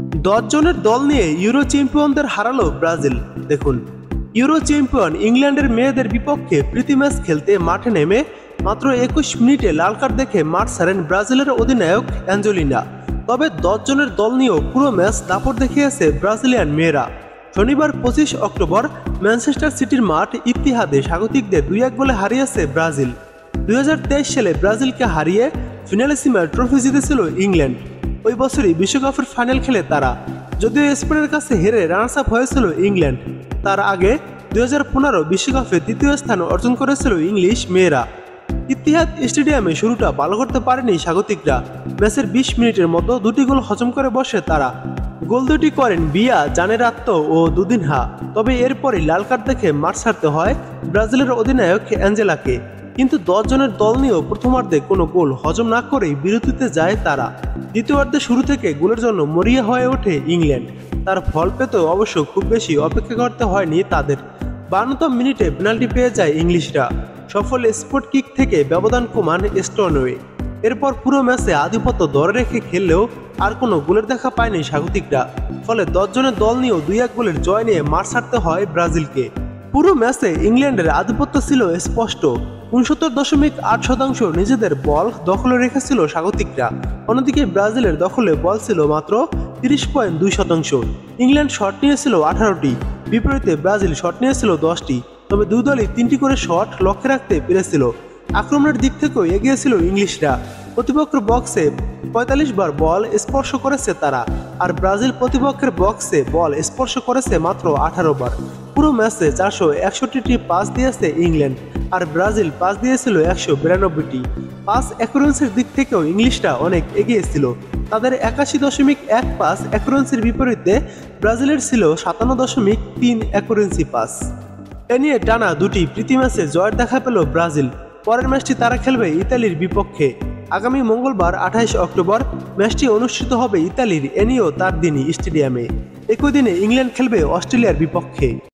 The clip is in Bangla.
10 জনের দল নিয়ে ইউরো চ্যাম্পিয়নদের হারালো ব্রাজিল। দেখুন, ইউরো চ্যাম্পিয়ন ইংল্যান্ডের মেয়েদের বিপক্ষে প্রীতি ম্যাচ খেলতে মাঠে নেমে মাত্র 21 মিনিটে লাল কার্ড দেখে মাঠ ছাড়েন ব্রাজিলের অধিনায়ক অ্যাঞ্জেলিনা। তবে 10 জনের দল নিয়েও পুরো ম্যাচ দাপট দেখিয়েছে ব্রাজিলিয়ান মেয়েরা। শনিবার 25 অক্টোবর ম্যানচেস্টার সিটির মাঠ ইতিহাদে স্বাগতিকদের 2-1 গোলে হারিয়েছে ব্রাজিল। 2023 সালে ব্রাজিলকে হারিয়ে ফিনালিসিমার ট্রফি জিতেছিল ইংল্যান্ড। ওই বছরই বিশ্বকাপের ফাইনাল খেলে তারা, যদিও স্পেনের কাছে হেরে রানার্স আপ হয়েছিল ইংল্যান্ড। তার আগে 2015 বিশ্বকাপে তৃতীয় স্থান অর্জন করেছিল ইংলিশ মেয়েরা। ইতিহাদ স্টেডিয়ামে শুরুটা ভালো করতে পারেনি স্বাগতিকরা। ম্যাচের 20 মিনিটের মতো দুটি গোল হজম করে বসে তারা। গোল দুটি করেন বিয়া জানেরাত্ত ও দুদিনহা। তবে এরপরই লাল কার্ড দেখে মাঠ ছাড়তে হয় ব্রাজিলের অধিনায়ক অ্যাঞ্জেলাকে। কিন্তু 10 জনের দল নিয়েও প্রথমার্ধে কোনো গোল হজম না করেই বিরতিতে যায় তারা। দ্বিতীয়ার্ধে শুরু থেকে গোলের জন্য মরিয়া হয়ে ওঠে ইংল্যান্ড। তার ফল পেতেও অবশ্য খুব বেশি অপেক্ষা করতে হয়নি তাদের। 52তম মিনিটে পেনাল্টি পেয়ে যায় ইংলিশরা। সফল স্পট কিক থেকে ব্যবধান কমান স্টোনওয়ে। এরপর পুরো ম্যাচে আধিপত্য ধরে রেখে খেললেও আর কোনো গোলের দেখা পায়নি স্বাগতিকরা। ফলে 10 জনের দল নিয়েও 2-1 গোলের জয় নিয়ে মাঠ ছাড়তে হয় ব্রাজিলকে। পুরো ম্যাচে ইংল্যান্ডের আধিপত্য ছিল স্পষ্ট। 69.8% নিজেদের বল দখলে রেখেছিল স্বাগতিকরা। অন্যদিকে ব্রাজিলের দখলে বল ছিল মাত্র 30.2%। ইংল্যান্ড শট নিয়েছিল 18টি, বিপরীতে ব্রাজিল শট নিয়েছিল 10টি। তবে দুই দলই 3টি করে শট লক্ষ্যে রাখতে পেরেছিল। আক্রমণের দিক থেকেও এগিয়েছিল ইংলিশরা। প্রতিপক্ষের বক্সে 45 বার বল স্পর্শ করেছে তারা, আর ব্রাজিল প্রতিপক্ষের বক্সে বল স্পর্শ করেছে মাত্র 18 বার। পুরো ম্যাচে 461টি পাস দিয়েছে ইংল্যান্ড, আর ব্রাজিল পাস দিয়েছিল 192টি। পাস অ্যাকুরেন্সির দিক থেকেও ইংলিশরা অনেক এগিয়ে ছিল। তাদের 81.1 পাস অ্যাকুরেন্সির বিপরীতে ব্রাজিলের ছিল 57.3 অ্যাকুরেন্সি পাস। এ নিয়ে টানা দুটি প্রীতি ম্যাচে জয়ের দেখা পেল ব্রাজিল। পরের ম্যাচটি তারা খেলবে ইতালির বিপক্ষে। আগামী মঙ্গলবার 28 অক্টোবর ম্যাচটি অনুষ্ঠিত হবে ইতালির এনিও তারদিনি স্টেডিয়ামে। একই দিনে ইংল্যান্ড খেলবে অস্ট্রেলিয়ার বিপক্ষে।